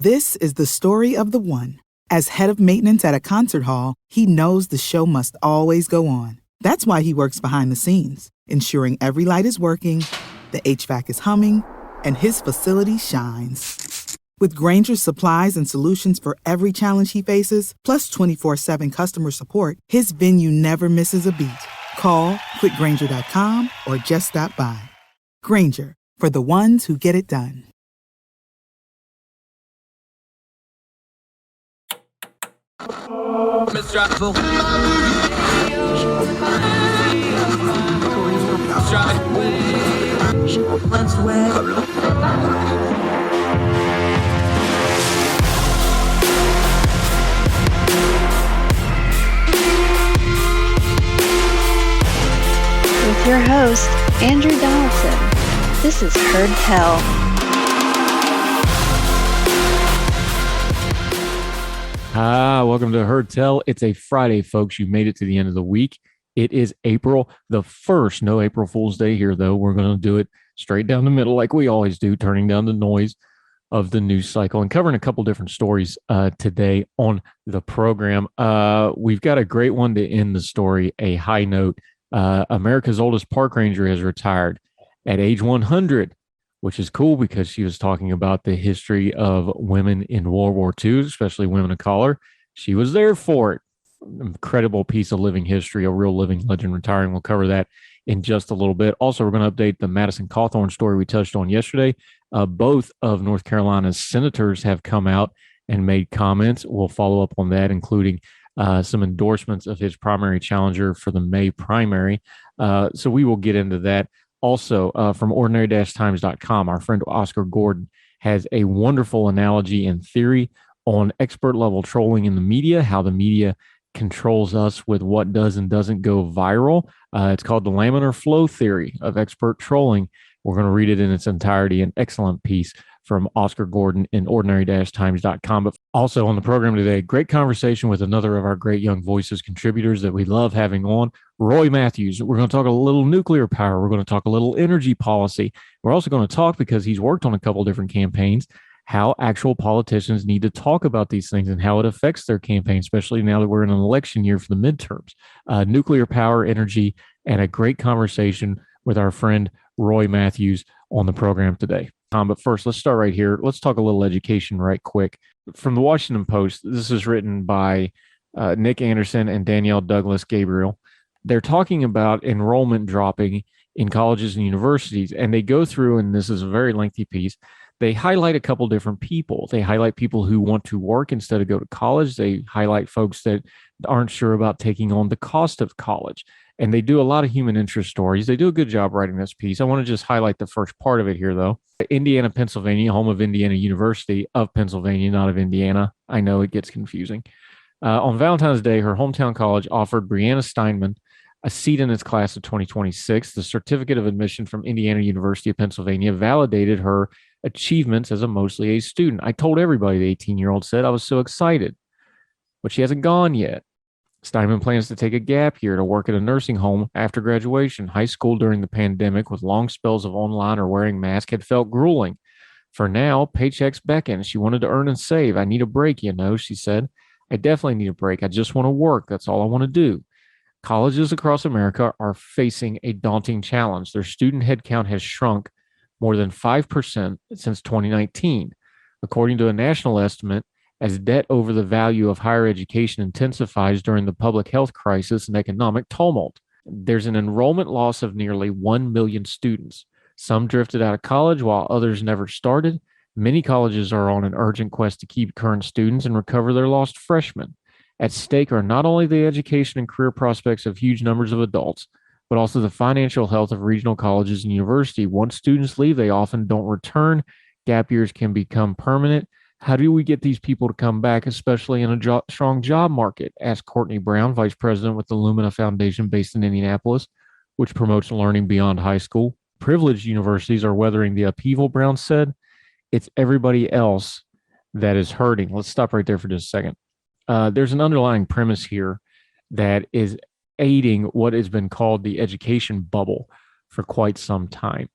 This is the story of the one. As head of maintenance at a concert hall, he knows the show must always go on. That's why he works behind the scenes, ensuring every light is working, the HVAC is humming, and his facility shines. With Grainger's supplies and solutions for every challenge he faces, plus 24/7 customer support, his venue never misses a beat. Call quickgrainger.com or just stop by. Grainger, for the ones who get it done. With your host, Andrew Donaldson. This is Heard Tell. Welcome to Heard Tell. It's a Friday, folks. You made it to the end of the week. It is April the 1st. No April Fool's Day here, though. We're going to do it straight down the middle like we always do, turning down the noise of the news cycle and covering a couple different stories today on the program. We've got a great one to end the story, a high note. America's oldest park ranger has retired at age 100, which is cool because she was talking about the history of women in World War II, especially women of color. She was there for it. Incredible piece of living history, a real living legend retiring. We'll cover that in just a little bit. Also, we're going to update the Madison Cawthorn story we touched on yesterday. Both of North Carolina's senators have come out and made comments. We'll follow up on that, including some endorsements of his primary challenger for the May primary. So we will get into that. Also, from ordinary-times.com, our friend Oscar Gordon has a wonderful analogy and theory on expert level trolling in the media, how the media controls us with what does and doesn't go viral. It's called the Laminar flow theory of expert trolling. We're going to read it in its entirety. An excellent piece from Oscar Gordon in ordinary-times.com. But also on the program today, great conversation with another of our great Young Voices contributors that we love having on, Roy Mathews. We're going to talk a little nuclear power. We're going to talk a little energy policy. We're also going to talk, because he's worked on a couple different campaigns, how actual politicians need to talk about these things and how it affects their campaign, especially now that we're in an election year for the midterms. Nuclear power, energy, and a great conversation with our friend Roy Mathews on the program today. But first, let's start right here. Let's talk a little education right quick. From the Washington Post, this is written by Nick Anderson and Danielle Douglas Gabriel. They're talking about enrollment dropping in colleges and universities, and they go through, and this is a very lengthy piece, they highlight a couple different people. They highlight people who want to work instead of go to college. They highlight folks that aren't sure about taking on the cost of college. And they do a lot of human interest stories. They do a good job writing this piece. I want to just highlight the first part of it here, though. Indiana, Pennsylvania, home of Indiana University of Pennsylvania, not of Indiana. I know it gets confusing. On Valentine's Day, her hometown college offered Brianna Steinman a seat in its class of 2026. The certificate of admission from Indiana University of Pennsylvania validated her achievements as a mostly A student. I told everybody, the 18-year-old said, I was so excited, but she hasn't gone yet. Steinman plans to take a gap year to work at a nursing home after graduation. High school during the pandemic with long spells of online or wearing masks had felt grueling. For now, paychecks beckon. She wanted to earn and save. I need a break, she said. I definitely need a break. I just want to work. That's all I want to do. Colleges across America are facing a daunting challenge. Their student headcount has shrunk more than 5% since 2019. According to a national estimate, as debt over the value of higher education intensifies during the public health crisis and economic tumult, there's an enrollment loss of nearly 1 million students. Some drifted out of college while others never started. Many colleges are on an urgent quest to keep current students and recover their lost freshmen. At stake are not only the education and career prospects of huge numbers of adults, but also the financial health of regional colleges and universities. Once students leave, they often don't return. Gap years can become permanent. How do we get these people to come back, especially in a strong job market? Asked Courtney Brown, vice president with the Lumina Foundation based in Indianapolis, which promotes learning beyond high school. Privileged universities are weathering the upheaval, Brown said. It's everybody else that is hurting. Let's stop right there for just a second. There's an underlying premise here that is aiding what has been called the education bubble for quite some time.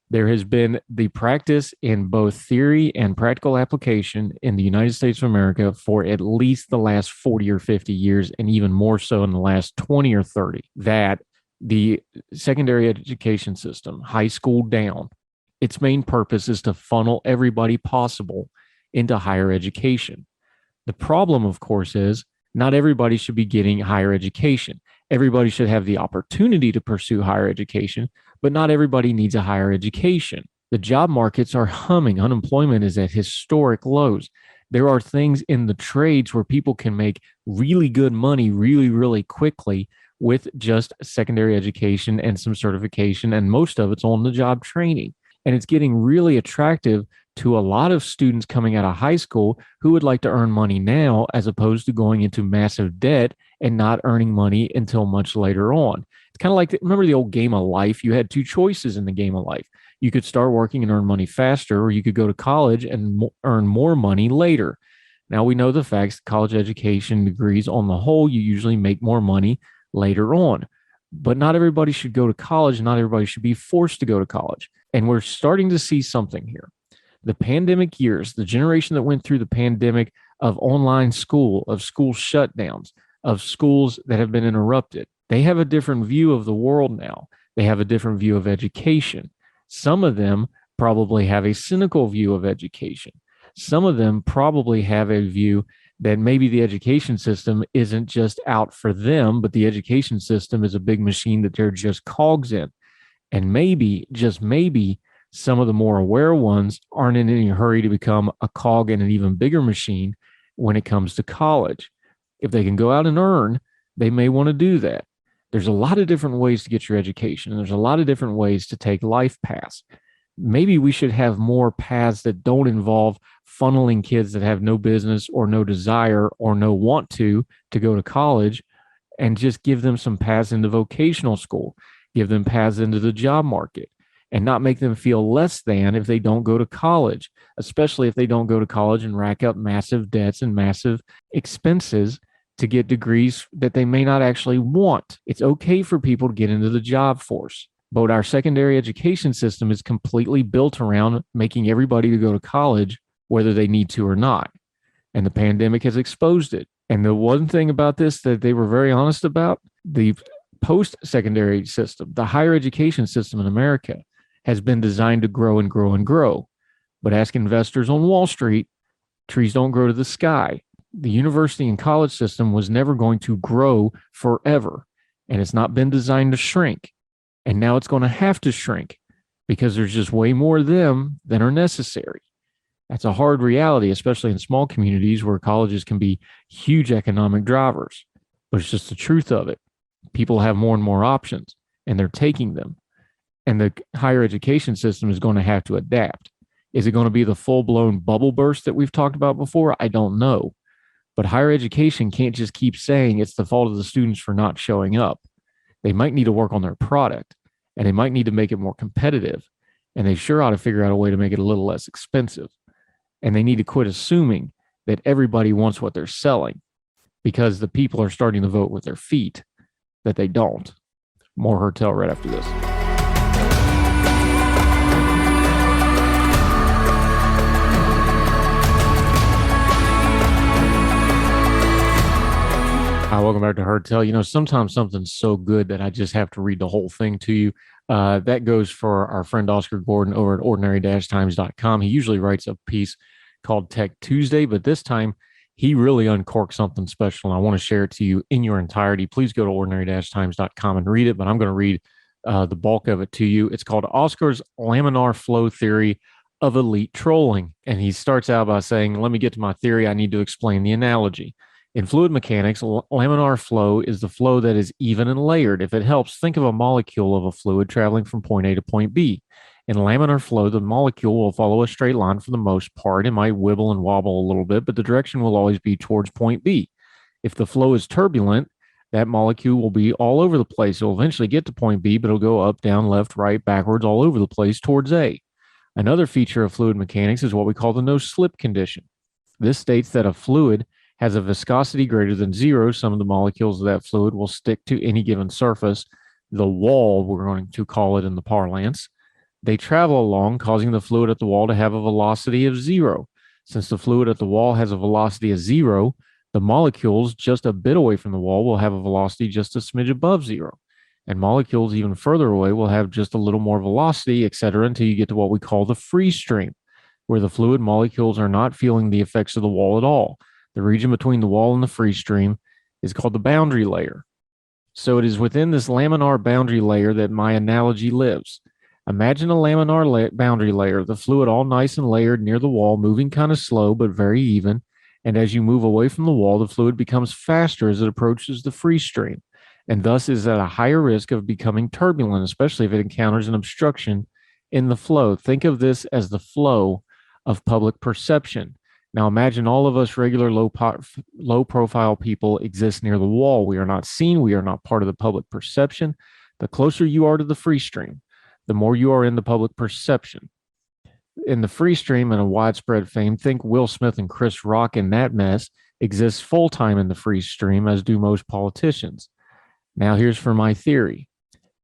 There has been the practice in both theory and practical application in the United States of America for at least the last 40 or 50 years, and even more so in the last 20 or 30, that the secondary education system, high school down, its main purpose is to funnel everybody possible into higher education. The problem, of course, is not everybody should be getting higher education. Everybody should have the opportunity to pursue higher education, but not everybody needs a higher education. The job markets are humming. Unemployment is at historic lows. There are things in the trades where people can make really good money really, really quickly with just secondary education and some certification, and most of it's on the job training. And it's getting really attractive to a lot of students coming out of high school who would like to earn money now, as opposed to going into massive debt and not earning money until much later on. It's kind of like, remember the old game of life? You had two choices in the game of life. You could start working and earn money faster, or you could go to college and earn more money later. Now we know the facts. College education degrees on the whole, you usually make more money later on. But not everybody should go to college. Not everybody should be forced to go to college. And we're starting to see something here. The pandemic years, the generation that went through the pandemic of online school, of school shutdowns, of schools that have been interrupted, they have a different view of the world now. They have a different view of education. Some of them probably have a cynical view of education. Some of them probably have a view that maybe the education system isn't just out for them, but the education system is a big machine that they're just cogs in. And maybe, just maybe, some of the more aware ones aren't in any hurry to become a cog in an even bigger machine when it comes to college. If they can go out and earn, they may want to do that. There's a lot of different ways to get your education, and there's a lot of different ways to take life paths. Maybe we should have more paths that don't involve funneling kids that have no business or no desire or no want to go to college, and just give them some paths into vocational school, give them paths into the job market, and not make them feel less than if they don't go to college, especially if they don't go to college and rack up massive debts and massive expenses to get degrees that they may not actually want. It's okay for people to get into the job force, but our secondary education system is completely built around making everybody to go to college, whether they need to or not. And the pandemic has exposed it. And the one thing about this that they were very honest about, the post-secondary system, the higher education system in America, has been designed to grow and grow and grow. But ask investors on Wall Street, trees don't grow to the sky. The university and college system was never going to grow forever. And it's not been designed to shrink. And now it's going to have to shrink because there's just way more of them than are necessary. That's a hard reality, especially in small communities where colleges can be huge economic drivers. But it's just the truth of it. People have more and more options, and they're taking them. And the higher education system is going to have to adapt. Is it going to be the full-blown bubble burst that we've talked about before? I don't know. But higher education can't just keep saying it's the fault of the students for not showing up. They might need to work on their product, and they might need to make it more competitive. And they sure ought to figure out a way to make it a little less expensive. And they need to quit assuming that everybody wants what they're selling, because the people are starting to vote with their feet that they don't. More Hertel right after this. Hi, welcome back to Hertel. You know, sometimes something's so good that I just have to read the whole thing to you. That goes for our friend Oscar Gordon over at ordinary-times.com. He usually writes a piece called Tech Tuesday, but this time he really uncorked something special, and I want to share it to you in your entirety. Please go to ordinary-times.com and read it, but I'm going to read the bulk of it to you. It's called Oscar's Laminar Flow Theory of Elite Trolling. And he starts out by saying, let me get to my theory. I need to explain the analogy. In fluid mechanics, laminar flow is the flow that is even and layered. If it helps, think of a molecule of a fluid traveling from point A to point B. In laminar flow, the molecule will follow a straight line for the most part. It might wibble and wobble a little bit, but the direction will always be towards point B. If the flow is turbulent, that molecule will be all over the place. It will eventually get to point B, but it'll go up, down, left, right, backwards, all over the place towards A. Another feature of fluid mechanics is what we call the no-slip condition. This states that a fluid has a viscosity greater than zero. Some of the molecules of that fluid will stick to any given surface, the wall, we're going to call it in the parlance. They travel along, causing the fluid at the wall to have a velocity of zero. Since the fluid at the wall has a velocity of zero, the molecules just a bit away from the wall will have a velocity just a smidge above zero. And molecules even further away will have just a little more velocity, et cetera, until you get to what we call the free stream, where the fluid molecules are not feeling the effects of the wall at all. The region between the wall and the free stream is called the boundary layer. So it is within this laminar boundary layer that my analogy lives. Imagine a laminar boundary layer, the fluid all nice and layered near the wall, moving kind of slow but very even. And as you move away from the wall, the fluid becomes faster as it approaches the free stream, and thus is at a higher risk of becoming turbulent, especially if it encounters an obstruction in the flow. Think of this as the flow of public perception. Now imagine all of us regular low profile people exist near the wall. We are not seen. We are not part of the public perception. The closer you are to the free stream, the more you are in the public perception. In the free stream and a widespread fame, think Will Smith and Chris Rock in that mess exists full-time in the free stream, as do most politicians. Now here's for my theory.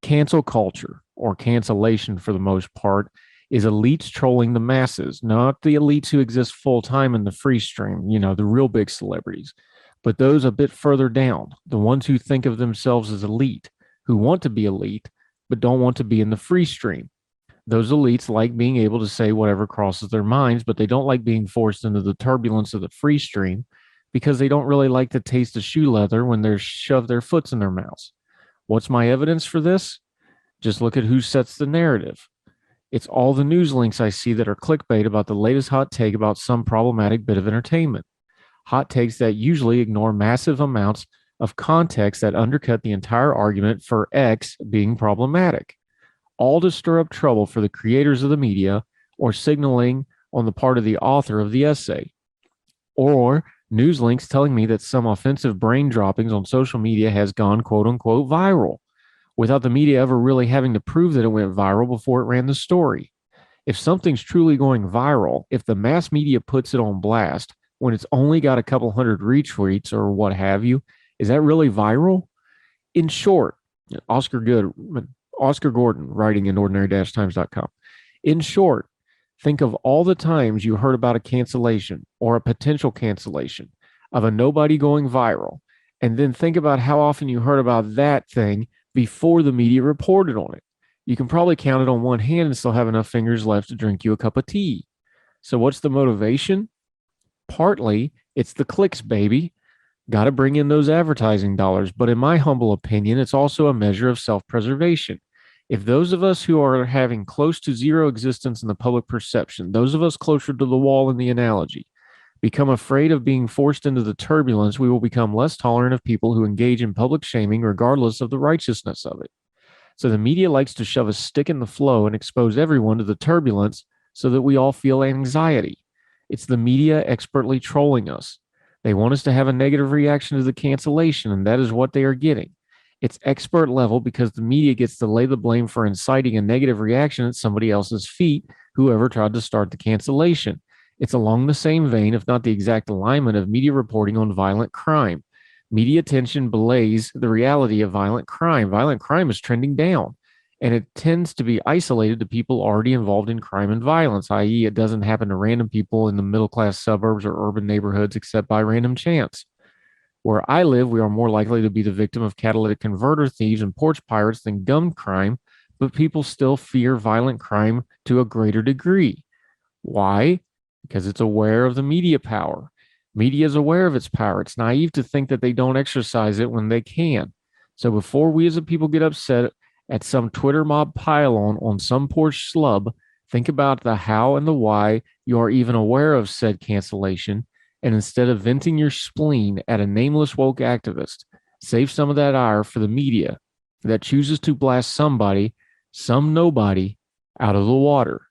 Cancel culture, or cancellation for the most part, is elites trolling the masses, not the elites who exist full-time in the free stream, the real big celebrities, but those a bit further down, the ones who think of themselves as elite, who want to be elite, but don't want to be in the free stream. Those elites like being able to say whatever crosses their minds, but they don't like being forced into the turbulence of the free stream because they don't really like the taste of shoe leather when they're shoved their foots in their mouths. What's my evidence for this? Just look at who sets the narrative. It's all the news links I see that are clickbait about the latest hot take about some problematic bit of entertainment. Hot takes that usually ignore massive amounts of context that undercut the entire argument for X being problematic, all to stir up trouble for the creators of the media or signaling on the part of the author of the essay. Or news links telling me that some offensive brain droppings on social media has gone quote unquote viral, without the media ever really having to prove that it went viral before it ran the story. If something's truly going viral, if the mass media puts it on blast when it's only got a couple hundred retweets or what have you, is that really viral? In short, Oscar Gordon, writing in ordinary-times.com. In short, think of all the times you heard about a cancellation or a potential cancellation of a nobody going viral, and then think about how often you heard about that thing before the media reported on it. You can probably count it on one hand and still have enough fingers left to drink you a cup of tea. So what's the motivation? Partly, it's the clicks, baby. Got to bring in those advertising dollars. But in my humble opinion, it's also a measure of self-preservation. If those of us who are having close to zero existence in the public perception, those of us closer to the wall in the analogy, become afraid of being forced into the turbulence, we will become less tolerant of people who engage in public shaming regardless of the righteousness of it. So the media likes to shove a stick in the flow and expose everyone to the turbulence so that we all feel anxiety. It's the media expertly trolling us. They want us to have a negative reaction to the cancellation, and that is what they are getting. It's expert level because the media gets to lay the blame for inciting a negative reaction at somebody else's feet, whoever tried to start the cancellation. It's along the same vein, if not the exact alignment, of media reporting on violent crime. Media attention belays the reality of violent crime. Violent crime is trending down, and it tends to be isolated to people already involved in crime and violence, i.e., it doesn't happen to random people in the middle-class suburbs or urban neighborhoods except by random chance. Where I live, we are more likely to be the victim of catalytic converter thieves and porch pirates than gun crime, but people still fear violent crime to a greater degree. Why? Because it's aware of the media power. Media is aware of its power. It's naive to think that they don't exercise it when they can. So before we as a people get upset at some Twitter mob pile-on some poor schlub, think about the how and the why you are even aware of said cancellation, and instead of venting your spleen at a nameless woke activist, save some of that ire for the media that chooses to blast somebody, some nobody, out of the water.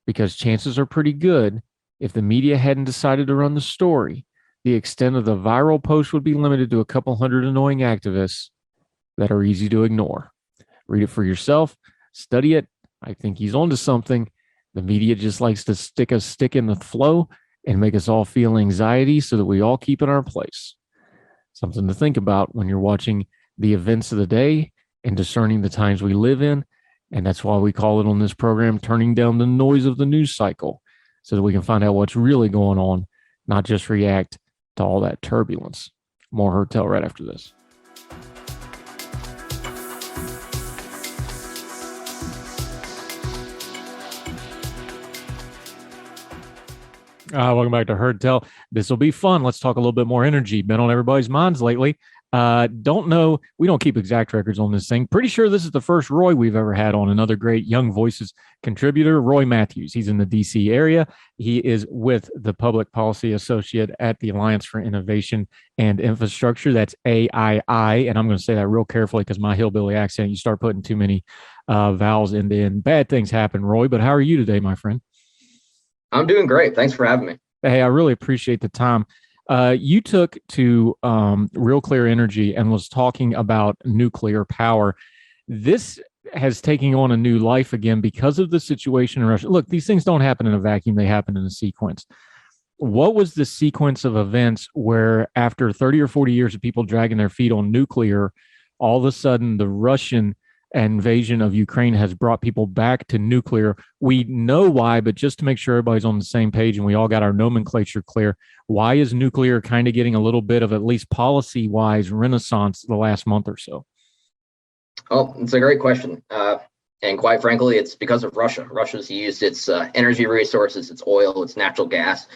Because chances are pretty good, if the media hadn't decided to run the story, the extent of the viral post would be limited to a couple hundred annoying activists that are easy to ignore. Read it for yourself, study it. I think he's onto something. The media just likes to stick a stick in the flow and make us all feel anxiety so that we all keep in our place. Something to think about when you're watching the events of the day and discerning the times we live in And that's why we call it on this program, Turning Down the Noise of the News Cycle, so that we can find out what's really going on, not just react to all that turbulence. More Heard Tell right after this. Welcome back to Heard Tell. This will be fun. Let's talk a little bit more energy. Been on everybody's minds lately. Don't know. We don't keep exact records on this thing. Pretty sure this is the first Roy we've ever had on. Another great Young Voices contributor, Roy Mathews. He's in the DC area. He is with the Public Policy Associate at the Alliance for Innovation and Infrastructure. That's AII. And I'm going to say that real carefully because my hillbilly accent, you start putting too many vowels in, bad things happen, Roy. But how are you today, my friend? I'm doing great. Thanks for having me. Hey, I really appreciate the time. You took to Real Clear Energy and was talking about nuclear power. This has taken on a new life again because of the situation in Russia. Look, these things don't happen in a vacuum. They happen in a sequence. What was the sequence of events where after 30 or 40 years of people dragging their feet on nuclear, all of a sudden the Russian invasion of Ukraine has brought people back to nuclear? We know why, but just to make sure everybody's on the same page and we all got our nomenclature clear, why is nuclear kind of getting a little bit of, at least policy-wise, renaissance the last month or so? Oh, it's a great question. And quite frankly, it's because of Russia. Russia's used its energy resources, its oil, its natural gas,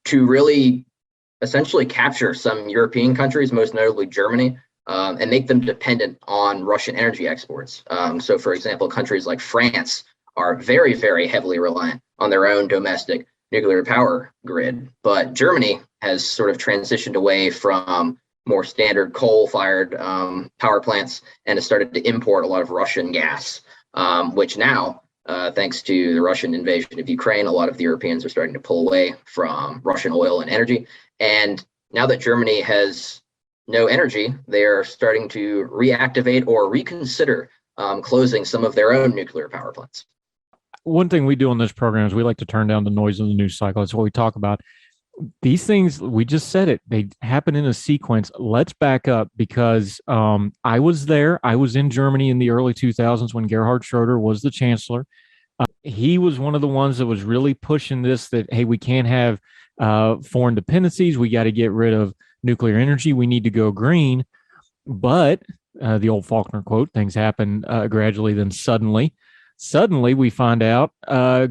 to really essentially capture some European countries, most notably Germany, and make them dependent on Russian energy exports. So, for example, countries like France are very, very heavily reliant on their own domestic nuclear power grid. But Germany has sort of transitioned away from more standard coal-fired power plants and has started to import a lot of Russian gas, which now, thanks to the Russian invasion of Ukraine, a lot of the Europeans are starting to pull away from Russian oil and energy. And now that Germany has no energy, they're starting to reactivate or reconsider closing some of their own nuclear power plants. One thing we do on this program is we like to turn down the noise of the news cycle. That's what we talk about. These things, we just said it, they happen in a sequence. Let's back up because I was there. I was in Germany in the early 2000s when Gerhard Schroeder was the chancellor. He was one of the ones that was really pushing this, that, hey, we can't have foreign dependencies. We got to get rid of nuclear energy. We need to go green. But the old Faulkner quote, things happen gradually, then suddenly we find out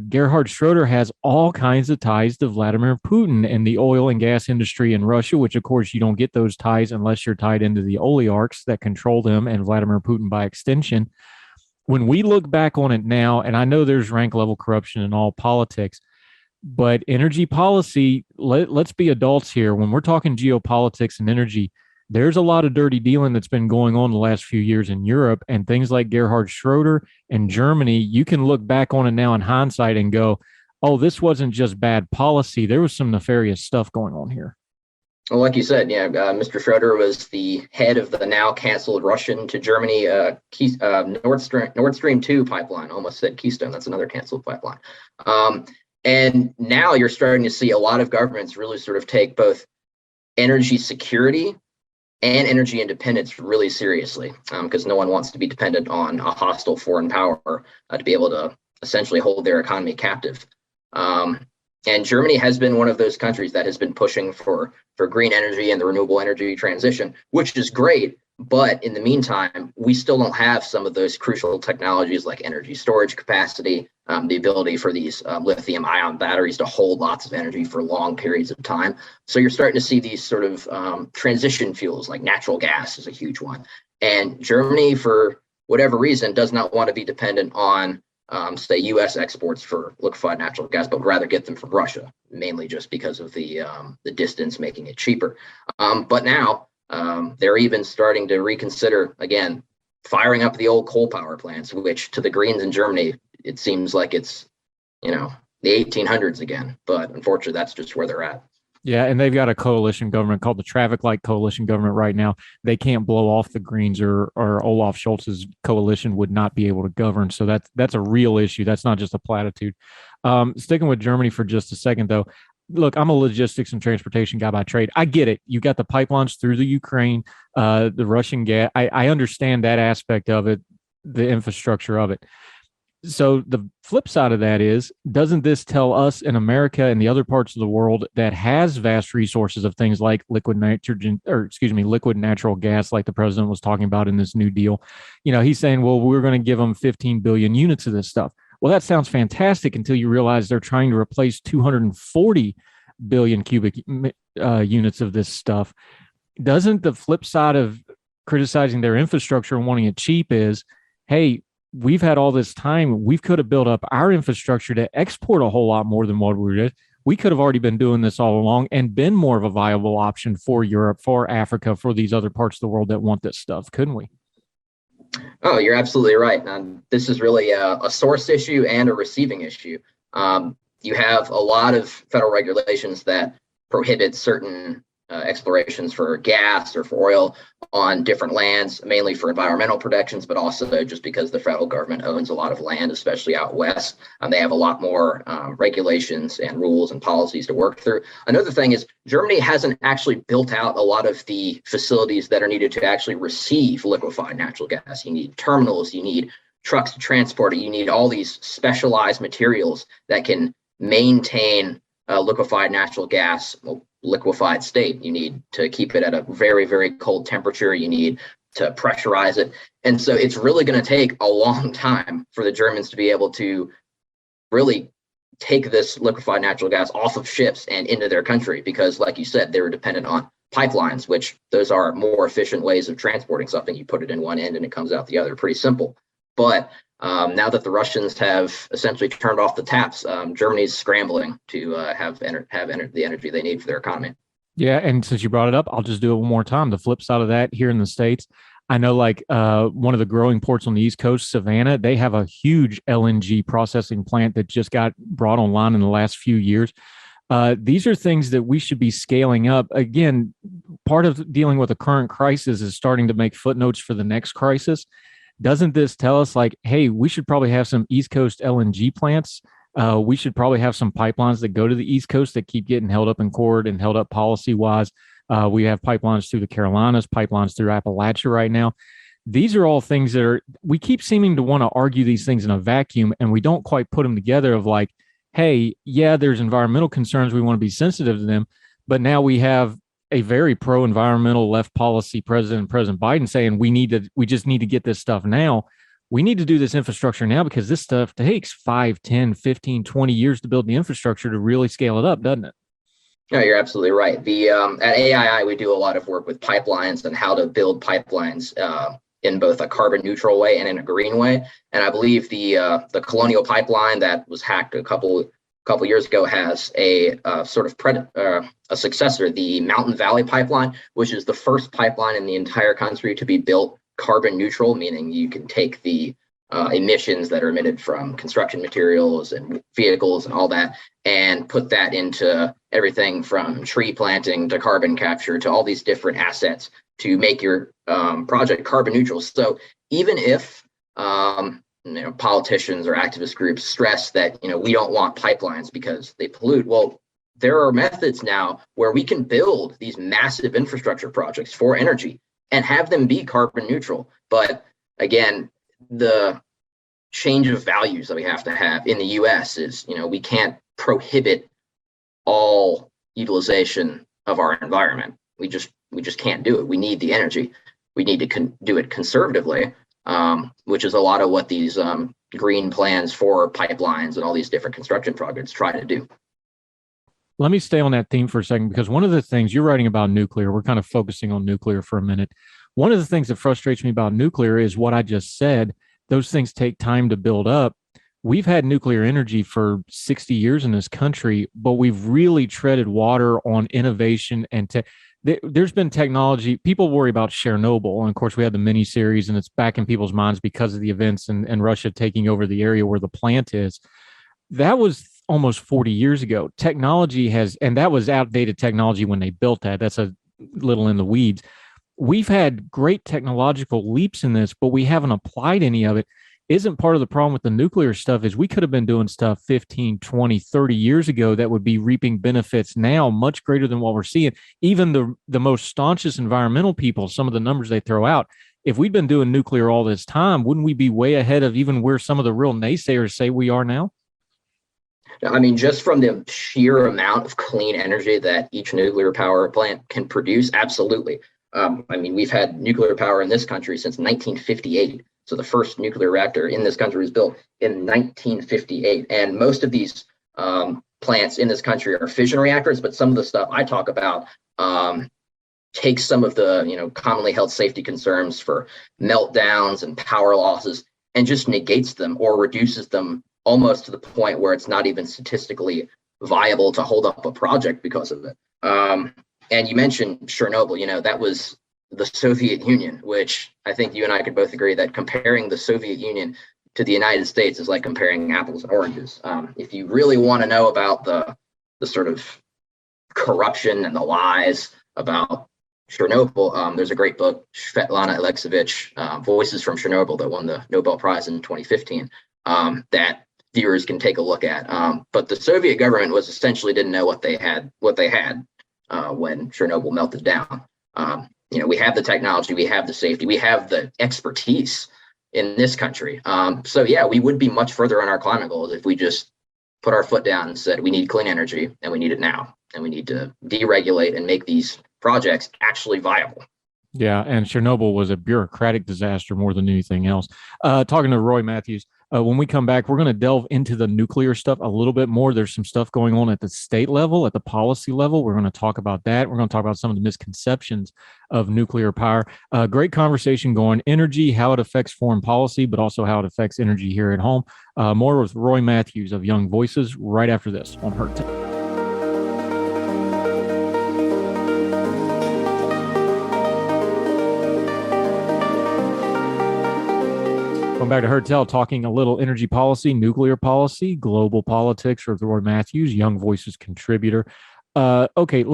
Gerhard Schroeder has all kinds of ties to Vladimir Putin and the oil and gas industry in Russia, which, of course, you don't get those ties unless you're tied into the oligarchs that control them and Vladimir Putin by extension. When we look back on it now, and I know there's rank level corruption in all politics, but energy policy, let's be adults here. When we're talking geopolitics and energy, there's a lot of dirty dealing that's been going on the last few years in Europe, and things like Gerhard Schroeder and Germany, you can look back on it now in hindsight and go, oh, this wasn't just bad policy. There was some nefarious stuff going on here. Well, like you said, Mr. Schroeder was the head of the now canceled Russian to Germany Nord Stream 2 pipeline. Almost said Keystone. That's another canceled pipeline. And now you're starting to see a lot of governments really sort of take both energy security and energy independence really seriously, because no one wants to be dependent on a hostile foreign power to be able to essentially hold their economy captive. And Germany has been one of those countries that has been pushing for green energy and the renewable energy transition, which is great. But in the meantime, we still don't have some of those crucial technologies like energy storage capacity, the ability for these lithium ion batteries to hold lots of energy for long periods of time. So you're starting to see these sort of transition fuels like natural gas is a huge one. And Germany, for whatever reason, does not want to be dependent on, say, U.S. exports for liquefied natural gas, but rather get them from Russia, mainly just because of the distance making it cheaper. But now they're even starting to reconsider, again, firing up the old coal power plants, which to the Greens in Germany, it seems like it's, the 1800s again. But unfortunately, that's just where they're at. Yeah, and they've got a coalition government called the Traffic Light Coalition government right now. They can't blow off the Greens or Olaf Scholz's coalition would not be able to govern. So that's a real issue. That's not just a platitude. Sticking with Germany for just a second, though. Look, I'm a logistics and transportation guy by trade. I get it. You got the pipelines through the Ukraine, the Russian gas. I understand that aspect of it, the infrastructure of it. So the flip side of that is, doesn't this tell us in America and the other parts of the world that has vast resources of things like liquid nitrogen, or excuse me, liquid natural gas, like the president was talking about in this New Deal? He's saying, well, we're going to give them 15 billion units of this stuff. Well, that sounds fantastic until you realize they're trying to replace 240 billion cubic units of this stuff. Doesn't the flip side of criticizing their infrastructure and wanting it cheap is, hey, we've had all this time. We could have built up our infrastructure to export a whole lot more than what we did. We could have already been doing this all along and been more of a viable option for Europe, for Africa, for these other parts of the world that want this stuff, couldn't we? Oh, you're absolutely right. This is really a source issue and a receiving issue. You have a lot of federal regulations that prohibit certain explorations for gas or for oil on different lands, mainly for environmental protections, but also just because the federal government owns a lot of land, especially out west. They have a lot more regulations and rules and policies to work through. Another thing is Germany hasn't actually built out a lot of the facilities that are needed to actually receive liquefied natural gas. You need terminals, you need trucks to transport it, you need all these specialized materials that can maintain liquefied natural gas liquefied state. You need to keep it at a very, very cold temperature. You need to pressurize it. And so it's really going to take a long time for the Germans to be able to really take this liquefied natural gas off of ships and into their country, because like you said, they were dependent on pipelines, which those are more efficient ways of transporting something. You put it in one end and it comes out the other. Pretty simple. But now that the Russians have essentially turned off the taps, Germany's scrambling to have the energy they need for their economy. Yeah, and since you brought it up, I'll just do it one more time. The flip side of that, here in the States, I know like one of the growing ports on the East Coast, Savannah, they have a huge LNG processing plant that just got brought online in the last few years. These are things that we should be scaling up. Again, part of dealing with the current crisis is starting to make footnotes for the next crisis. Doesn't this tell us like, hey, we should probably have some East Coast LNG plants? We should probably have some pipelines that go to the East Coast that keep getting held up in court and held up policy-wise. We have pipelines through the Carolinas, pipelines through Appalachia right now. These are all things that we keep seeming to want to argue these things in a vacuum, and we don't quite put them together of like, hey, yeah, there's environmental concerns. We want to be sensitive to them. But now we have a very pro-environmental left policy President Biden saying we just need to get this stuff now. We need to do this infrastructure now because this stuff takes 5, 10, 15, 20 years to build the infrastructure to really scale it up, doesn't it? No, you're absolutely right. At AII, we do a lot of work with pipelines and how to build pipelines in both a carbon neutral way and in a green way. And I believe the Colonial Pipeline that was hacked a couple years ago has a sort of a successor, the Mountain Valley Pipeline, which is the first pipeline in the entire country to be built carbon neutral, meaning you can take the emissions that are emitted from construction materials and vehicles and all that and put that into everything from tree planting to carbon capture to all these different assets to make your project carbon neutral. So even if politicians or activist groups stress that we don't want pipelines because they pollute, well, there are methods now where we can build these massive infrastructure projects for energy and have them be carbon neutral. But again, the change of values that we have to have in the US is, we can't prohibit all utilization of our environment. We just can't do it. We need the energy. We need to do it conservatively, which is a lot of what these green plans for pipelines and all these different construction projects try to do. Let me stay on that theme for a second, because one of the things you're writing about nuclear, we're kind of focusing on nuclear for a minute. One of the things that frustrates me about nuclear is what I just said. Those things take time to build up. We've had nuclear energy for 60 years in this country, but we've really treaded water on innovation and there's been technology. People worry about Chernobyl. And of course, we had the miniseries, and it's back in people's minds because of the events and Russia taking over the area where the plant is. That was almost 40 years ago. Technology and that was outdated technology when they built that. That's a little in the weeds. We've had great technological leaps in this, but we haven't applied any of it. Isn't part of the problem with the nuclear stuff is we could have been doing stuff 15, 20, 30 years ago that would be reaping benefits now much greater than what we're seeing. Even the most staunchest environmental people, some of the numbers they throw out, if we'd been doing nuclear all this time, wouldn't we be way ahead of even where some of the real naysayers say we are now? I mean, just from the sheer amount of clean energy that each nuclear power plant can produce, absolutely. I mean, we've had nuclear power in this country since 1958. So the first nuclear reactor in this country was built in 1958. And most of these plants in this country are fission reactors, but some of the stuff I talk about takes some of the commonly held safety concerns for meltdowns and power losses and just negates them or reduces them almost to the point where it's not even statistically viable to hold up a project because of it. And you mentioned Chernobyl, that was the Soviet Union, which I think you and I could both agree that comparing the Soviet Union to the United States is like comparing apples and oranges. If you really want to know about the sort of corruption and the lies about Chernobyl, there's a great book, Svetlana Alexievich, Voices from Chernobyl, that won the Nobel Prize in 2015, that viewers can take a look at. But the Soviet government was essentially didn't know what they had when Chernobyl melted down. We have the technology, we have the safety, we have the expertise in this country. So yeah, we would be much further on our climate goals if we just put our foot down and said we need clean energy and we need it now, and we need to deregulate and make these projects actually viable. Yeah, and Chernobyl was a bureaucratic disaster more than anything else. Talking to Roy Mathews, when we come back, we're going to delve into the nuclear stuff a little bit more. There's some stuff going on at the state level, at the policy level. We're going to talk about that. We're going to talk about some of the misconceptions of nuclear power. Great conversation going. Energy, how it affects foreign policy, but also how it affects energy here at home. More with Roy Mathews of Young Voices right after this on Heard Tell. Welcome back to Heard Tell, talking a little energy policy, nuclear policy, global politics with Roy Mathews, Young Voices contributor. Okay,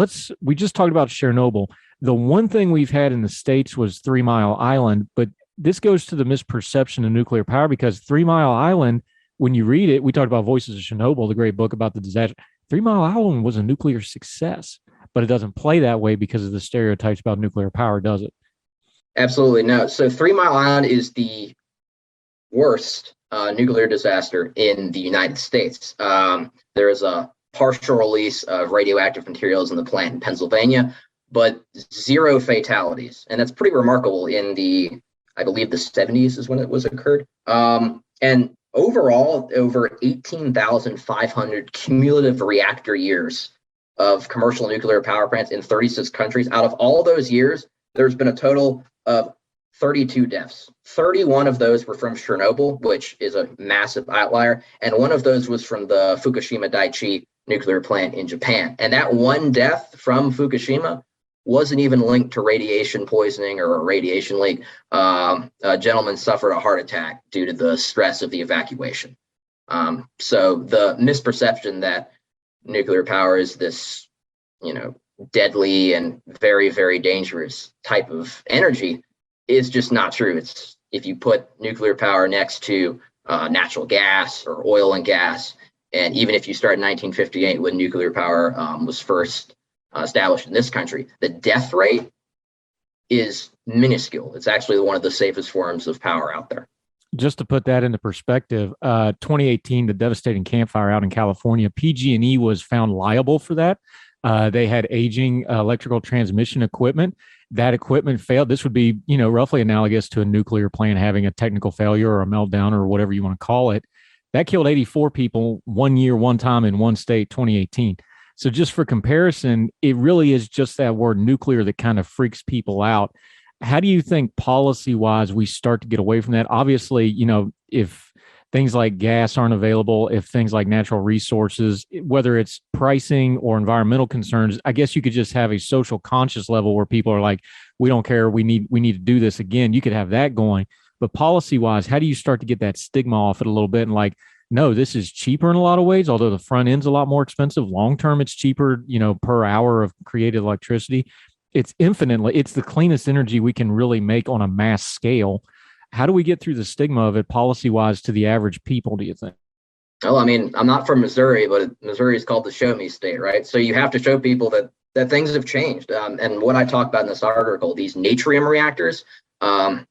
we just talked about Chernobyl. The one thing we've had in the States was 3 Mile Island, but this goes to the misperception of nuclear power, because 3 Mile Island, when you read it, we talked about Voices of Chernobyl, the great book about the disaster. 3 Mile Island was a nuclear success, but it doesn't play that way because of the stereotypes about nuclear power, does it? Absolutely no. So 3 Mile Island is the worst nuclear disaster in the United States. There is a partial release of radioactive materials in the plant in Pennsylvania, but 0 fatalities. And that's pretty remarkable in I believe the 70s is when it was occurred. And overall, over 18,500 cumulative reactor years of commercial nuclear power plants in 36 countries. Out of all those years, there's been a total of 32 deaths. 31 of those were from Chernobyl, which is a massive outlier. And one of those was from the Fukushima Daiichi nuclear plant in Japan. And that one death from Fukushima wasn't even linked to radiation poisoning or a radiation leak. A gentleman suffered a heart attack due to the stress of the evacuation. So the misperception that nuclear power is this, deadly and very, very dangerous type of energy is just not true. It's if you put nuclear power next to natural gas or oil and gas, and even if you start in 1958 when nuclear power was first established in this country, the death rate is minuscule. It's actually one of the safest forms of power out there. Just to put that into perspective, 2018, the devastating Camp Fire out in California, PG&E was found liable for that. They had aging electrical transmission equipment. That equipment failed. This would be, roughly analogous to a nuclear plant having a technical failure or a meltdown or whatever you want to call it. That killed 84 people 1 year, one time in one state, 2018. So just for comparison, it really is just that word nuclear that kind of freaks people out. How do you think policy-wise we start to get away from that? Obviously, if things like gas aren't available, if things like natural resources, whether it's pricing or environmental concerns, I guess you could just have a social conscious level where people are like, we don't care, we need to do this again. You could have that going. But policy-wise, how do you start to get that stigma off it a little bit and like, no, this is cheaper in a lot of ways, although the front end's a lot more expensive. Long-term, it's cheaper, per hour of created electricity. It's the cleanest energy we can really make on a mass scale. How do we get through the stigma of it policy-wise to the average people, do you think? Well, I mean, I'm not from Missouri, but Missouri is called the show me state, right? So you have to show people that things have changed. And what I talk about in this article, these natrium reactors,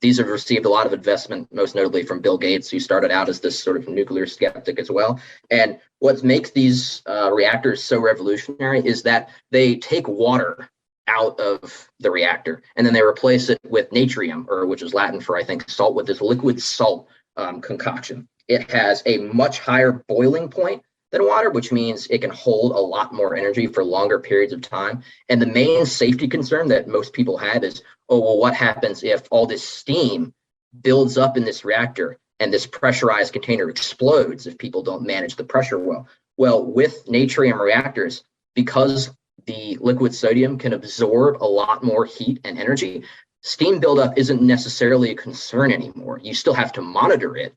These have received a lot of investment, most notably from Bill Gates, who started out as this sort of nuclear skeptic as well. And what makes these reactors so revolutionary is that they take water out of the reactor and then they replace it with natrium, or which is Latin for, I think, salt, with this liquid salt concoction. It has a much higher boiling point than water, which means it can hold a lot more energy for longer periods of time. And the main safety concern that most people have is, oh, well, what happens if all this steam builds up in this reactor and this pressurized container explodes if people don't manage the pressure well? Well, with natrium reactors, because the liquid sodium can absorb a lot more heat and energy, steam buildup isn't necessarily a concern anymore. You still have to monitor it,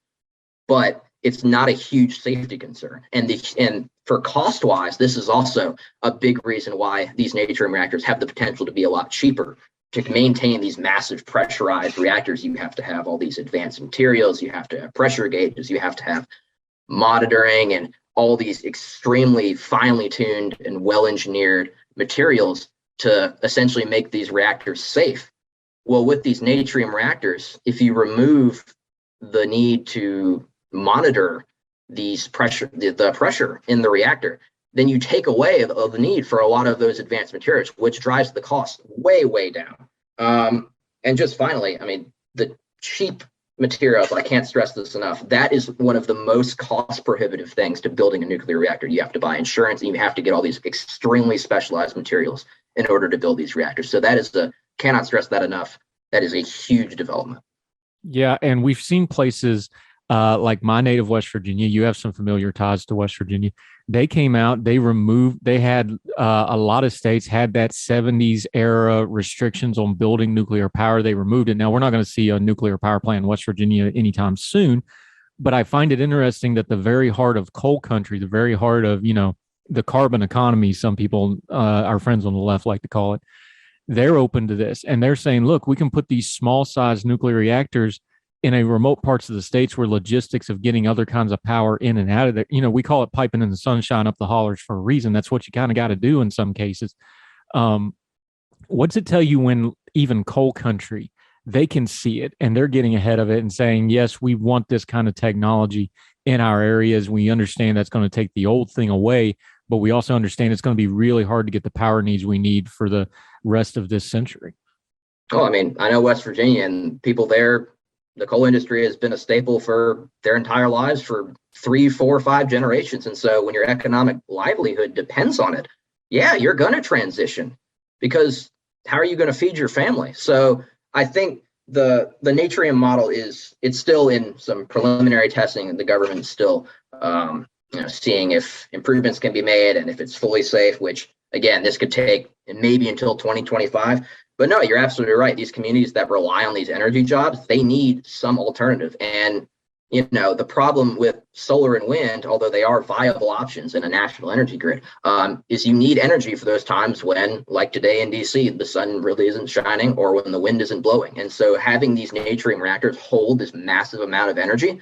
but it's not a huge safety concern. And for cost wise, this is also a big reason why these natrium reactors have the potential to be a lot cheaper. To maintain these massive pressurized reactors, you have to have all these advanced materials, you have to have pressure gauges, you have to have monitoring and all these extremely finely tuned and well-engineered materials to essentially make these reactors safe. Well, with these natrium reactors, if you remove the need to monitor these pressure, the pressure in the reactor, then you take away the need for a lot of those advanced materials, which drives the cost way, way down. And just finally, I mean, the cheap materials, I can't stress this enough, that is one of the most cost prohibitive things to building a nuclear reactor. You have to buy insurance and you have to get all these extremely specialized materials in order to build these reactors. So that is cannot stress that enough. That is a huge development. Yeah. And we've seen places like my native West Virginia. You have some familiar ties to West Virginia. They came out, they had a lot of states had that 70s era restrictions on building nuclear power. They removed it. Now, we're not going to see a nuclear power plant in West Virginia anytime soon, but I find it interesting that the very heart of coal country, the very heart of, the carbon economy, some people, our friends on the left like to call it, they're open to this. And they're saying, look, we can put these small size nuclear reactors in a remote parts of the states where logistics of getting other kinds of power in and out of there, we call it piping in the sunshine up the hollers for a reason. That's what you kind of got to do in some cases. What's it tell you when even coal country, they can see it and they're getting ahead of it and saying, yes, we want this kind of technology in our areas. We understand that's going to take the old thing away, but we also understand it's going to be really hard to get the power needs we need for the rest of this century. Oh, I mean, I know West Virginia and people there, the coal industry has been a staple for their entire lives for 3, 4, 5 generations. And so when your economic livelihood depends on it, yeah, you're going to transition, because how are you going to feed your family? So I think the natrium model it's still in some preliminary testing, and the government's still seeing if improvements can be made and if it's fully safe, which again, this could take maybe until 2025. But no, you're absolutely right. These communities that rely on these energy jobs, they need some alternative. And, the problem with solar and wind, although they are viable options in a national energy grid, is you need energy for those times when, like today in DC, the sun really isn't shining or when the wind isn't blowing. And so having these natrium reactors hold this massive amount of energy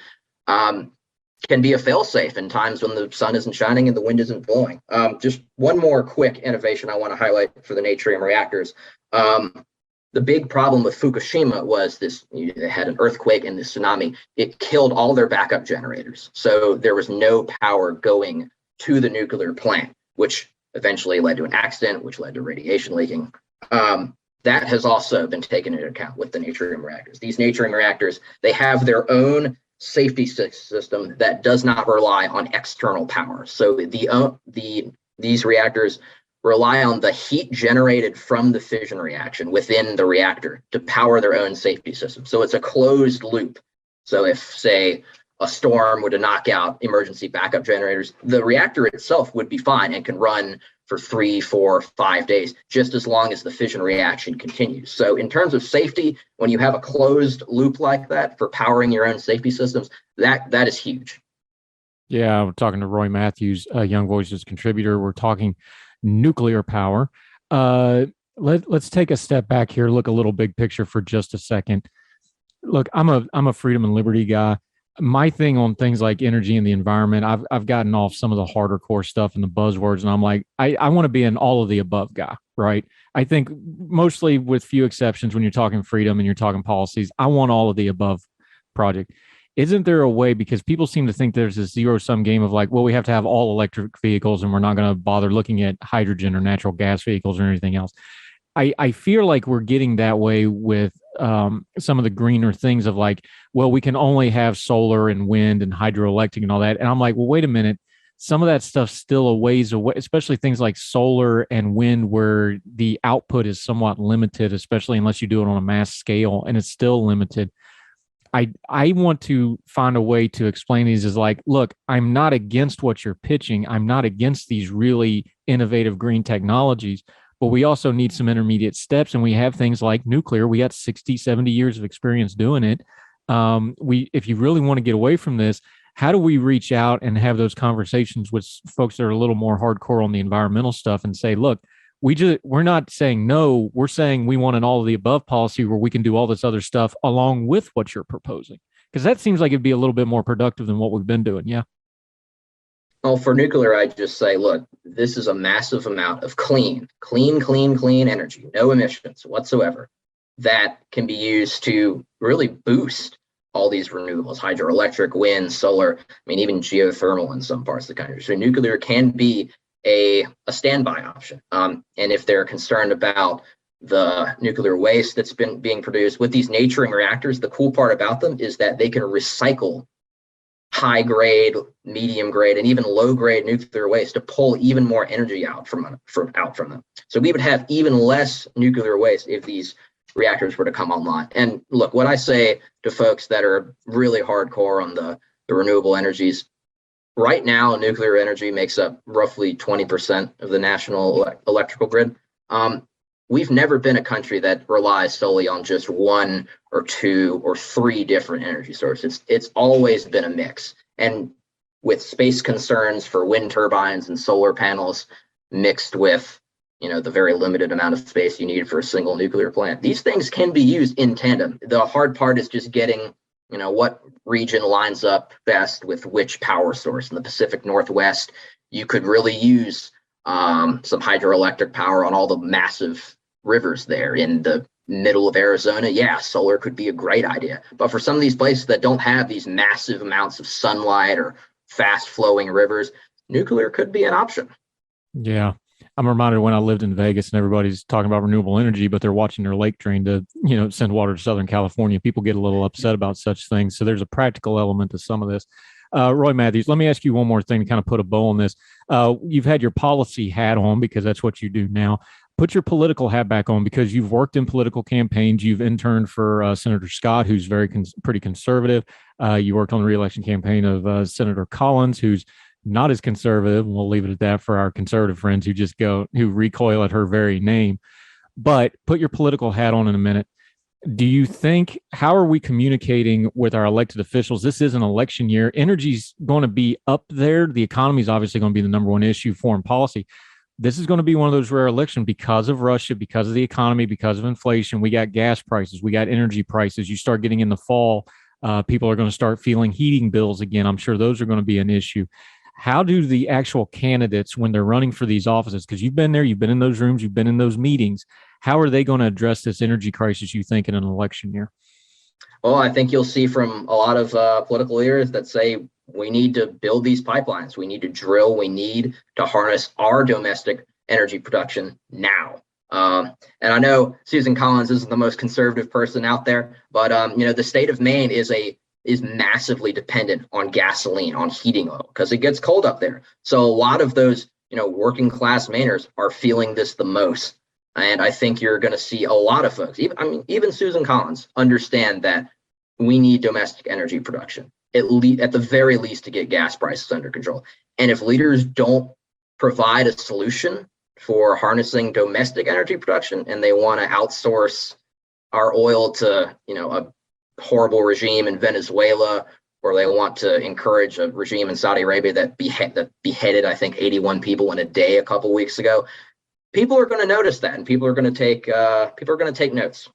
can be a fail-safe in times when the sun isn't shining and the wind isn't blowing. Just one more quick innovation I want to highlight for the natrium reactors. The big problem with Fukushima was they had an earthquake and the tsunami. It killed all their backup generators. So there was no power going to the nuclear plant, which eventually led to an accident, which led to radiation leaking. That has also been taken into account with the natrium reactors. These natrium reactors, they have their own safety system that does not rely on external power. So these reactors rely on the heat generated from the fission reaction within the reactor to power their own safety system. So it's a closed loop. So if, say, a storm were to knock out emergency backup generators, the reactor itself would be fine and can run for 3, 4, 5 days, just as long as the fission reaction continues. So in terms of safety, when you have a closed loop like that for powering your own safety systems, that is huge. Yeah, we're talking to Roy Mathews, a Young Voices contributor. We're talking nuclear power. Let's take a step back here, look a little big picture for just a second. Look, I'm a freedom and liberty guy. My thing on things like energy and the environment, I've gotten off some of the harder core stuff and the buzzwords, and I'm like, I want to be an all of the above guy, right? I think mostly, with few exceptions, when you're talking freedom and you're talking policies, I want all of the above project. Isn't there a way, because people seem to think there's this zero sum game of like, well, we have to have all electric vehicles and we're not going to bother looking at hydrogen or natural gas vehicles or anything else. I feel like we're getting that way with some of the greener things of like, well, we can only have solar and wind and hydroelectric and all that. And I'm like, well, wait a minute. Some of that stuff's still a ways away, especially things like solar and wind, where the output is somewhat limited, especially unless you do it on a mass scale, and it's still limited. I want to find a way to explain these as like, look, I'm not against what you're pitching. I'm not against these really innovative green technologies, but we also need some intermediate steps. And we have things like nuclear. We got 60, 70 years of experience doing it. If you really want to get away from this, how do we reach out and have those conversations with folks that are a little more hardcore on the environmental stuff and say, look, we're not saying no, we're saying we want an all of the above policy where we can do all this other stuff along with what you're proposing, because that seems like it'd be a little bit more productive than what we've been doing. Yeah. Well, for nuclear, I just say, look, this is a massive amount of clean energy, no emissions whatsoever, that can be used to really boost all these renewables, hydroelectric, wind, solar, I mean, even geothermal in some parts of the country. So nuclear can be a standby option. And if they're concerned about the nuclear waste that's been being produced with these naturing reactors, the cool part about them is that they can recycle high grade, medium grade, and even low grade nuclear waste to pull even more energy out from them. So we would have even less nuclear waste if these reactors were to come online. And look, what I say to folks that are really hardcore on the renewable energies, right now, nuclear energy makes up roughly 20% of the national electrical grid. We've never been a country that relies solely on just one or two or three different energy sources. It's always been a mix. And with space concerns for wind turbines and solar panels mixed with, the very limited amount of space you need for a single nuclear plant, these things can be used in tandem. The hard part is just getting, what region lines up best with which power source. In the Pacific Northwest, you could really use some hydroelectric power on all the massive rivers there. In the middle of Arizona, yeah, solar could be a great idea. But for some of these places that don't have these massive amounts of sunlight or fast flowing rivers, nuclear could be an option. Yeah. I'm reminded when I lived in Vegas and everybody's talking about renewable energy, but they're watching their lake drain to, send water to Southern California. People get a little upset about such things. So there's a practical element to some of this. Roy Mathews, let me ask you one more thing to kind of put a bow on this. You've had your policy hat on because that's what you do now. Put your political hat back on, because you've worked in political campaigns. You've interned for Senator Scott, who's pretty conservative. You worked on the reelection campaign of Senator Collins, who's not as conservative. We'll leave it at that for our conservative friends who recoil at her very name. But put your political hat on in a minute. Do you think, how are we communicating with our elected officials? This is an election year. Energy's going to be up there. The economy is obviously going to be the number one issue, foreign policy. This is going to be one of those rare elections because of Russia, because of the economy, because of inflation. We got gas prices. We got energy prices. You start getting in the fall, people are going to start feeling heating bills again. I'm sure those are going to be an issue. How do the actual candidates, when they're running for these offices, because you've been there, you've been in those rooms, you've been in those meetings, how are they going to address this energy crisis, you think, in an election year? Well, I think you'll see from a lot of political leaders that say we need to build these pipelines. We need to drill. We need to harness our domestic energy production now. And I know Susan Collins isn't the most conservative person out there, but the state of Maine is massively dependent on gasoline, on heating oil, because it gets cold up there. So a lot of those, working class Mainers are feeling this the most. And I think you're going to see a lot of folks, even Susan Collins, understand that we need domestic energy production, at the very least, to get gas prices under control. And if leaders don't provide a solution for harnessing domestic energy production, and they want to outsource our oil to, a horrible regime in Venezuela, or they want to encourage a regime in Saudi Arabia that beheaded, I think, 81 people in a day a couple weeks ago, people are going to notice that, and people are going to take notes.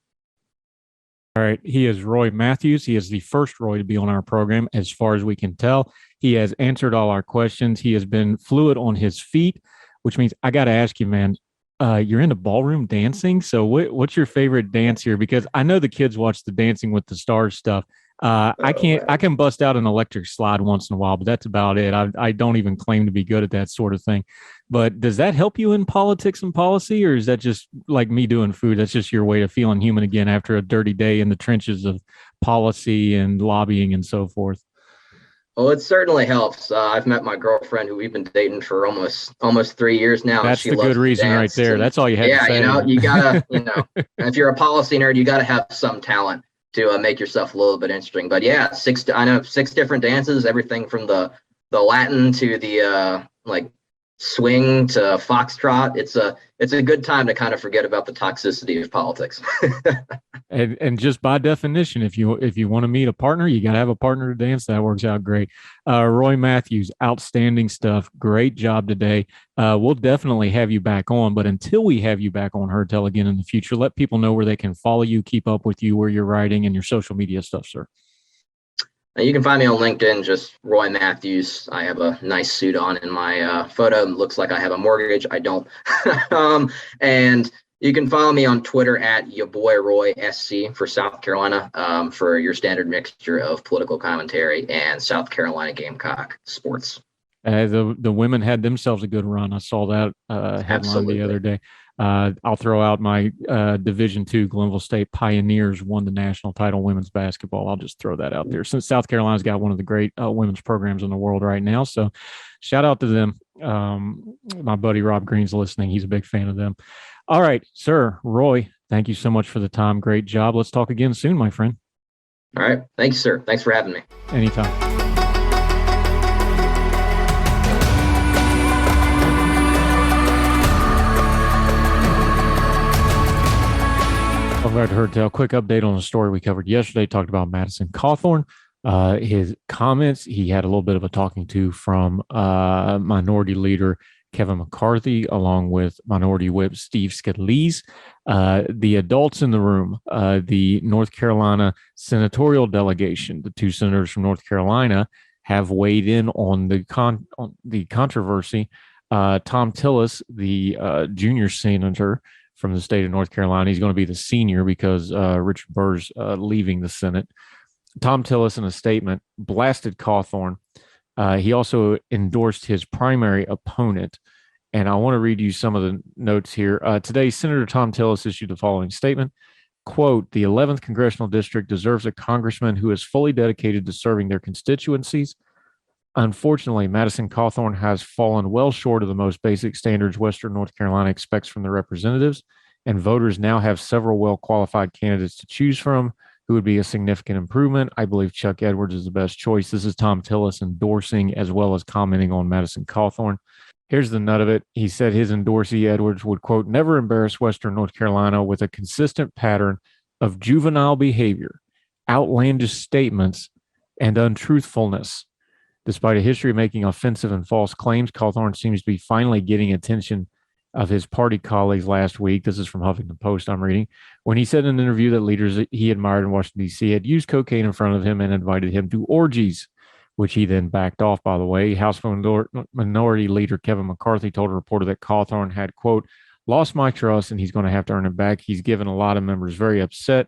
All right. He is Roy Mathews. He is the first Roy to be on our program, as far as we can tell. He has answered all our questions. He has been fluid on his feet, which means I got to ask you, man, you're into ballroom dancing. So what's your favorite dance here? Because I know the kids watch the Dancing with the Stars stuff. I can bust out an electric slide once in a while, but that's about it. I don't even claim to be good at that sort of thing. But does that help you in politics and policy, or is that just like me doing food? That's just your way of feeling human again after a dirty day in the trenches of policy and lobbying and so forth? Well, it certainly helps. I've met my girlfriend, who we've been dating for almost 3 years now. That's she the good reason right there. That's all you have to say. Yeah, you gotta, if you're a policy nerd, you gotta have some talent to make yourself a little bit interesting. But yeah, I know 6 different dances, everything from the Latin to the like swing to foxtrot. It's a good time to kind of forget about the toxicity of politics. And just by definition, if you want to meet a partner, you got to have a partner to dance. That works out great. Roy Mathews, outstanding stuff. Great job today. We'll definitely have you back on, but until we have you back on Heard Tell again in the future, let people know where they can follow you, keep up with you, where you're writing, and your social media stuff, sir. You can find me on LinkedIn, just Roy Mathews. I have a nice suit on in my photo. Looks like I have a mortgage. I don't. And you can follow me on Twitter at YaBoyRoySC for South Carolina, for your standard mixture of political commentary and South Carolina Gamecock sports. The women had themselves a good run. I saw that headline Absolutely. the other day. I'll throw out my Division II Glenville State Pioneers won the national title women's basketball. I'll just throw that out there, since South Carolina's got one of the great women's programs in the world right now. So shout out to them. My buddy Rob Green's listening. He's a big fan of them. All right, sir, Roy, thank you so much for the time. Great job. Let's talk again soon, my friend. All right. Thanks, sir. Thanks for having me. Anytime. All right, Heard Tell. Quick update on the story we covered yesterday. Talked about Madison Cawthorn. His comments, he had a little bit of a talking to from Minority Leader Kevin McCarthy, along with Minority Whip Steve Scalise. The adults in the room, the North Carolina senatorial delegation, the 2 senators from North Carolina, have weighed in on the controversy. Tom Tillis, the junior senator from the state of North Carolina, he's going to be the senior because Richard Burr's leaving the Senate. Tom Tillis, in a statement, blasted Cawthorn. He also endorsed his primary opponent. And I want to read you some of the notes here. Today, Senator Tom Tillis issued the following statement. Quote, the 11th Congressional District deserves a congressman who is fully dedicated to serving their constituencies. Unfortunately, Madison Cawthorn has fallen well short of the most basic standards Western North Carolina expects from their representatives, and voters now have several well-qualified candidates to choose from who would be a significant improvement. I believe Chuck Edwards is the best choice. This is Tom Tillis endorsing as well as commenting on Madison Cawthorn. Here's the nut of it. He said his endorsee Edwards would, quote, never embarrass Western North Carolina with a consistent pattern of juvenile behavior, outlandish statements, and untruthfulness. Despite a history of making offensive and false claims, Cawthorn seems to be finally getting attention of his party colleagues last week. This is from Huffington Post I'm reading, when he said in an interview that leaders he admired in Washington, D.C. had used cocaine in front of him and invited him to orgies, which he then backed off, by the way. House Minority Leader Kevin McCarthy told a reporter that Cawthorn had, quote, lost my trust and he's going to have to earn it back. He's given a lot of members very upset.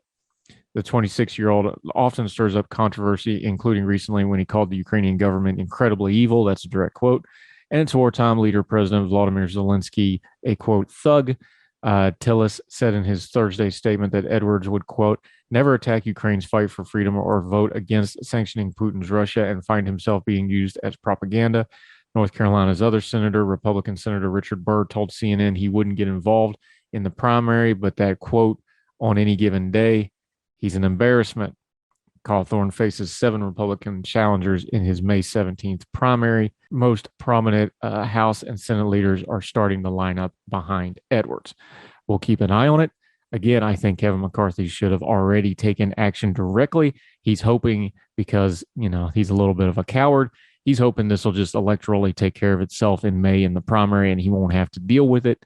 The 26-year-old often stirs up controversy, including recently when he called the Ukrainian government incredibly evil. That's a direct quote. And its wartime leader, President Vladimir Zelensky, a, quote, thug. Tillis said in his Thursday statement that Edwards would, quote, never attack Ukraine's fight for freedom or vote against sanctioning Putin's Russia and find himself being used as propaganda. North Carolina's other senator, Republican Senator Richard Burr, told CNN he wouldn't get involved in the primary, but that, quote, on any given day, he's an embarrassment. Cawthorn faces 7 Republican challengers in his May 17th primary. Most prominent House and Senate leaders are starting to line up behind Edwards. We'll keep an eye on it. Again, I think Kevin McCarthy should have already taken action directly. He's hoping, because, he's a little bit of a coward, he's hoping this will just electorally take care of itself in May in the primary and he won't have to deal with it.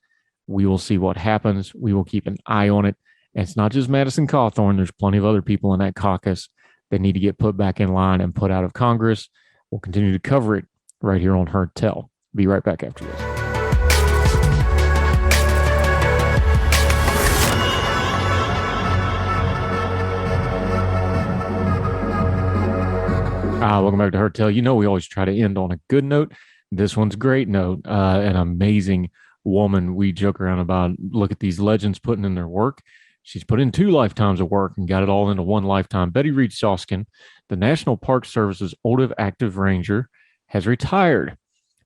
We will see what happens. We will keep an eye on it. And it's not just Madison Cawthorn. There's plenty of other people in that caucus that need to get put back in line and put out of Congress. We'll continue to cover it right here on Heard Tell. Be right back after this. Welcome back to Heard Tell. You know, we always try to end on a good note. This one's a great note. An amazing woman. We joke around about, look at these legends putting in their work. She's put in 2 lifetimes of work and got it all into one lifetime. Betty Reed Soskin, the National Park Service's oldest active ranger, has retired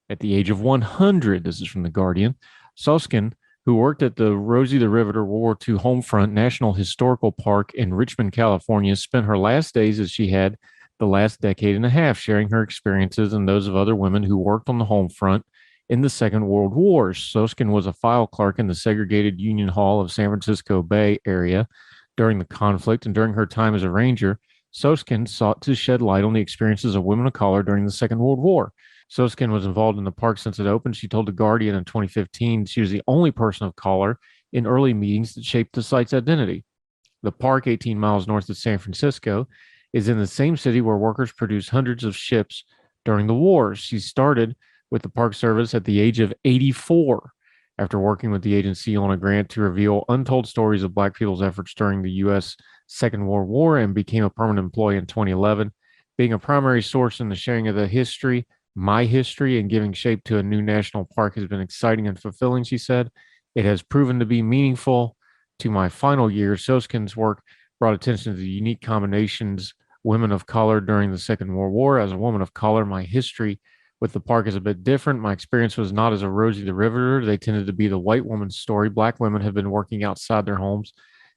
at the age of 100. This is from The Guardian. Soskin, who worked at the Rosie the Riveter World War II Homefront National Historical Park in Richmond, California, spent her last days as she had the last decade and a half, sharing her experiences and those of other women who worked on the home front in the Second World War. Soskin was a file clerk in the segregated Union Hall of San Francisco Bay Area during the conflict, and during her time as a ranger, Soskin sought to shed light on the experiences of women of color during the Second World War. Soskin was involved in the park since it opened. She told The Guardian in 2015 she was the only person of color in early meetings that shaped the site's identity. The park, 18 miles north of San Francisco, is in the same city where workers produced hundreds of ships during the war. She started with the Park Service at the age of 84 after working with the agency on a grant to reveal untold stories of Black people's efforts during the U.S. Second World War, and became a permanent employee in 2011. Being a primary source in the sharing of the history, my history, and giving shape to a new national park has been exciting and fulfilling, she said. It has proven to be meaningful to my final years. Soskin's work brought attention to the unique combinations women of color during the Second World War. As a woman of color, my history with the park is a bit different. My experience was not as a Rosie the Riveter. They tended to be the white woman's story. Black women have been working outside their homes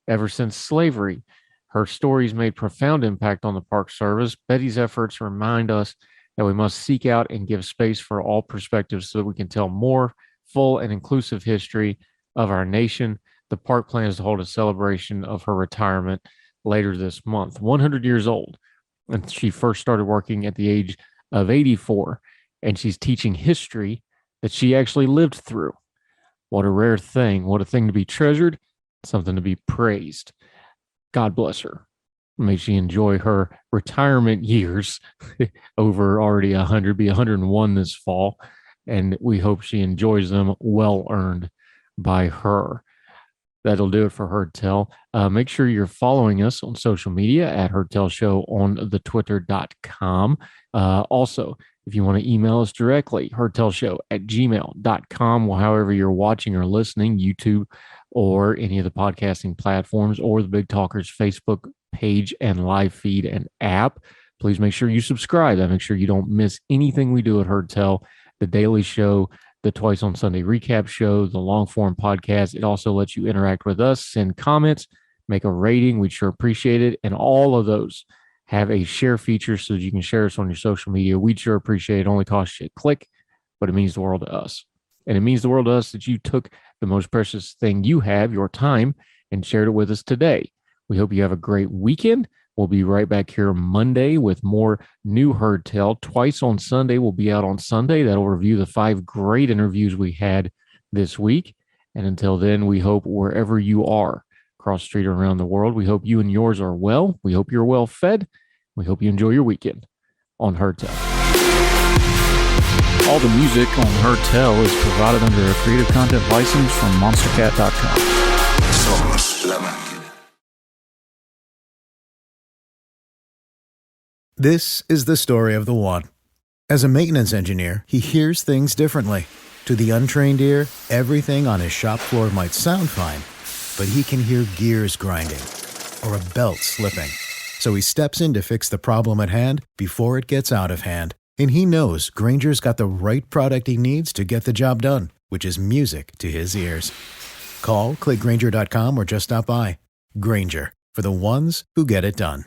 ever since slavery. Her stories made profound impact on the Park Service. Betty's efforts remind us that we must seek out and give space for all perspectives so that we can tell more full and inclusive history of our nation. The park plans to hold a celebration of her retirement later this month. 100 years old, and she first started working at the age of 84, and she's teaching history that she actually lived through. What a rare thing. What a thing to be treasured, something to be praised. God bless her. May she enjoy her retirement years over already 100, be 101 this fall, and we hope she enjoys them, well earned by her. That'll do it for Heard Tell. Make sure you're following us on social media at Heard Tell Show on the twitter.com. Also, if you want to email us directly, heardtellshow@gmail.com. Well, however you're watching or listening, YouTube or any of the podcasting platforms or the Big Talkers Facebook page and live feed and app. Please make sure you subscribe. That makes sure you don't miss anything we do at Heard Tell, the daily show, the Twice on Sunday recap show, the long form podcast. It also lets you interact with us, send comments, make a rating. We'd sure appreciate it. And all of those have a share feature so that you can share us on your social media. We'd sure appreciate it. It only costs you a click, but it means the world to us. And it means the world to us that you took the most precious thing you have, your time, and shared it with us today. We hope you have a great weekend. We'll be right back here Monday with more new Heard Tell. Twice on Sunday. We'll be out on Sunday. That'll review the 5 great interviews we had this week. And until then, we hope wherever you are, across the street or around the world, we hope you and yours are well. We hope you're well fed. We hope you enjoy your weekend on Heard Tell. All the music on Heard Tell is provided under a Creative Content license from monstercat.com. Somos la máquina. This is the story of the one. As a maintenance engineer, he hears things differently. To the untrained ear, everything on his shop floor might sound fine, but he can hear gears grinding or a belt slipping. So he steps in to fix the problem at hand before it gets out of hand. And he knows Grainger's got the right product he needs to get the job done, which is music to his ears. Call, click Grainger.com, or just stop by. Grainger, for the ones who get it done.